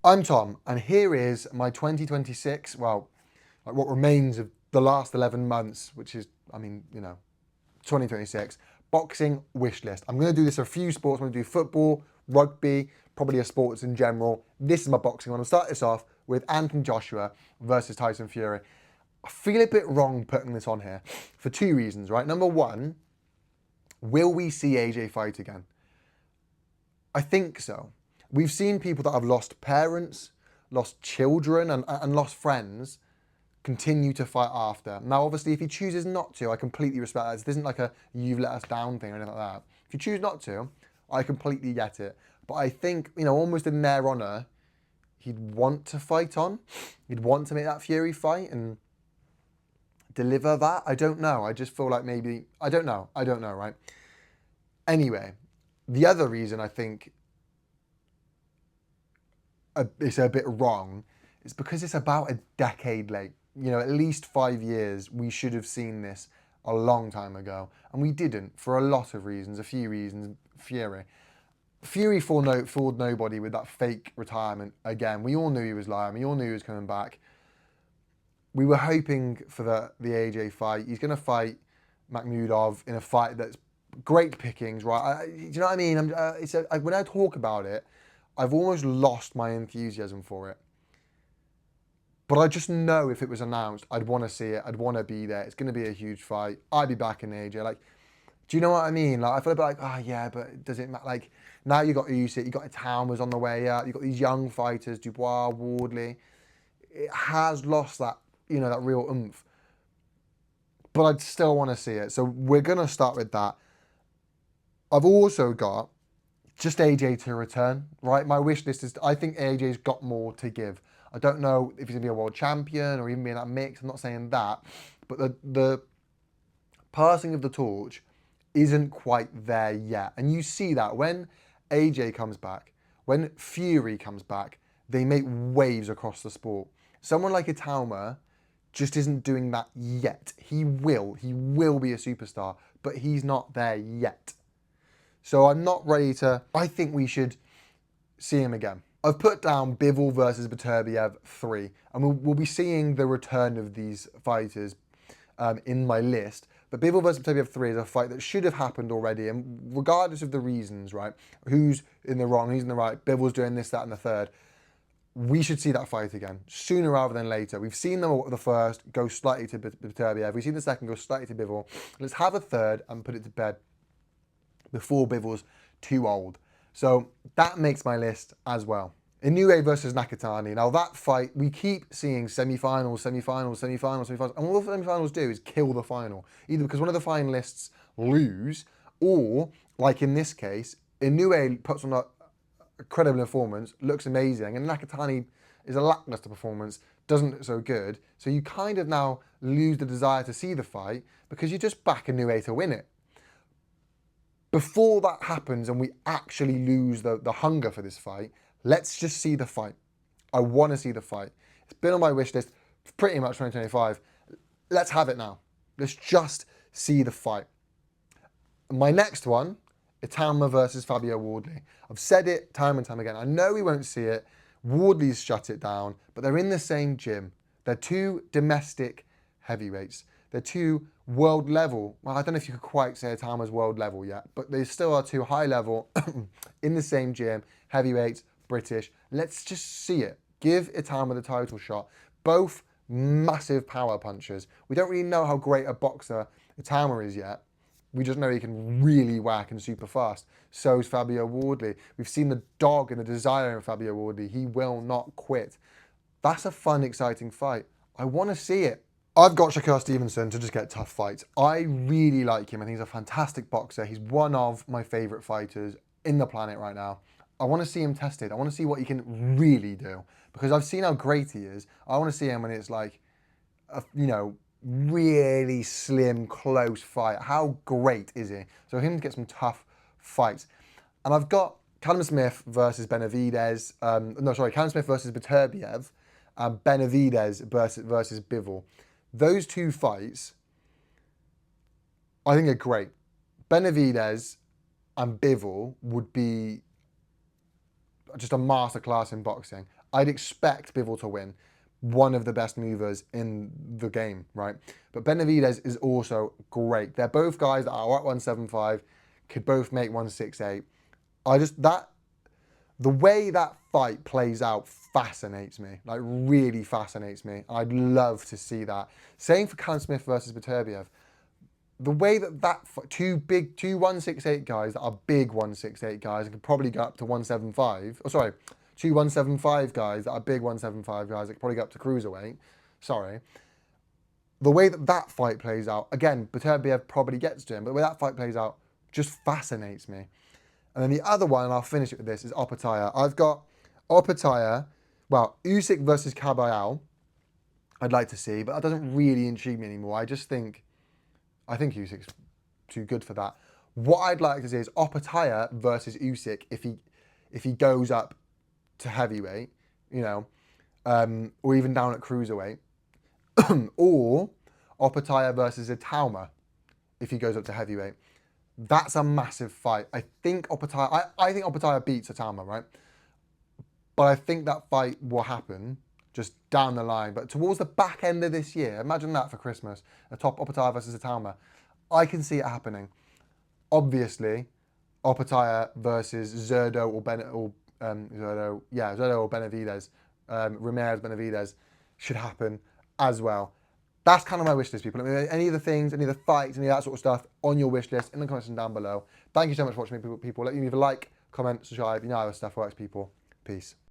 I'm Tom, and here is my 2026, well, like what remains of the last 11 months, which is, 2026, boxing wish list. I'm going to do this for a few sports. I'm going to do football, rugby, probably a sports in general. This is my boxing one. I'll start this off with Anthony Joshua versus Tyson Fury. I feel a bit wrong putting this on here for two reasons, right? Number one, will we see AJ fight again? I think so. We've seen people that have lost parents, lost children, and lost friends continue to fight after. Now, obviously, if he chooses not to, I completely respect that. This isn't like a you've let us down thing or anything like that. If you choose not to, I completely get it. But I think, almost in their honour, he'd want to fight on. He'd want to make that Fury fight and deliver that. I don't know. I just feel like maybe, I don't know, right? Anyway, the other reason I think it's a bit wrong is because it's about a decade late. At least 5 years, we should have seen this a long time ago. And we didn't for a lot of reasons, a few reasons. Fury fooled nobody with that fake retirement again. We all knew he was lying. We all knew he was coming back. We were hoping for the AJ fight. He's going to fight Makhmudov in a fight that's great pickings, right? Do you know what I mean? When I talk about it, I've almost lost my enthusiasm for it. But I just know if it was announced, I'd want to see it. I'd want to be there. It's going to be a huge fight. I'd be back in AJ. Like, do you know what I mean? Like, I feel a bit like, oh yeah, but does it matter? Like, now you got Usyk, you got Towers on the way up, you got these young fighters, Dubois, Wardley. It has lost that, that real oomph. But I'd still want to see it. So we're going to start with that. I've also got just AJ to return, right? My wish list is, I think AJ's got more to give. I don't know if he's going to be a world champion or even be in that mix. I'm not saying that. But the passing of the torch isn't quite there yet. And you see that when AJ comes back, when Fury comes back, they make waves across the sport. Someone like Itauma just isn't doing that yet. He will be a superstar, but he's not there yet. So I'm not ready to, I think we should see him again. I've put down Bivol versus Beterbiev 3, and we'll be seeing the return of these fighters in my list. But Bivol versus Beterbiev 3 is a fight that should have happened already, and regardless of the reasons, right, who's in the wrong, who's in the right, Bivol's doing this, that, and the third, we should see that fight again, sooner rather than later. We've seen the first go slightly to Beterbiev, we've seen the second go slightly to Bivol. Let's have a third and put it to bed before Bivol's too old. So that makes my list as well. Inoue versus Nakatani. Now that fight, we keep seeing semi-finals, and all the semi-finals do is kill the final. Either because one of the finalists lose, or, like in this case, Inoue puts on a credible performance, looks amazing, and Nakatani is a lackluster performance, doesn't look so good. So you kind of now lose the desire to see the fight because you just back Inoue to win it. Before that happens and we actually lose the hunger for this fight, let's just see the fight. I want to see the fight. It's been on my wish list pretty much 2025. Let's have it now. Let's just see the fight. My next one, Itauma versus Fabio Wardley. I've said it time and time again. I know we won't see it. Wardley's shut it down, but they're in the same gym. They're two domestic heavyweights. They're two world level. Well, I don't know if you could quite say Itauma's world level yet, but they still are two high level in the same gym, heavyweights, British. Let's just see it. Give Itauma the title shot. Both massive power punchers. We don't really know how great a boxer Itauma is yet. We just know he can really whack and super fast. So is Fabio Wardley. We've seen the dog and the desire in Fabio Wardley. He will not quit. That's a fun, exciting fight. I want to see it. I've got Shakur Stevenson to just get tough fights. I really like him. I think he's a fantastic boxer. He's one of my favourite fighters in the planet right now. I want to see him tested. I want to see what he can really do. Because I've seen how great he is. I want to see him when it's like, really slim, close fight. How great is he? So him to get some tough fights. And I've got Callum Smith versus Benavidez. Callum Smith versus Beterbiev. And Benavidez versus Bivol. Those two fights, I think, are great. Benavidez and Bivol would be just a masterclass in boxing. I'd expect Bivol to win. One of the best movers in the game, right? But Benavidez is also great. They're both guys that are at 175, could both make 168. The way that fight plays out fascinates me, like really fascinates me. I'd love to see that. Same for Callum Smith versus Beterbiev. The way that two 168 guys that are big 168 guys and could probably go up to 175. Oh, sorry, two 175 guys that are big 175 guys that could probably go up to cruiserweight. Sorry. The way that fight plays out, again, Beterbiev probably gets to him, but the way that fight plays out just fascinates me. And then the other one, and I'll finish it with this, is Opetaya. I've got Opetaya, well, Usyk versus Caballero, I'd like to see, but that doesn't really intrigue me anymore. I think Usyk's too good for that. What I'd like to see is Opetaya versus Usyk if he goes up to heavyweight, you know, or even down at cruiserweight, or Opetaya versus Itauma if he goes up to heavyweight. That's a massive fight. I think Opetaya beats Itauma, right? But I think that fight will happen just down the line. But towards the back end of this year, imagine that for Christmas, a top Opetaya versus Itauma. I can see it happening. Obviously, Opetaya versus Zurdo or Zurdo or Benavidez, Ramirez Benavidez should happen as well. That's kind of my wish list, people. Any of the things, any of the fights, any of that sort of stuff on your wish list in the comments down below. Thank you so much for watching, people. Let me leave a like, comment, subscribe. You know how this stuff works, people. Peace.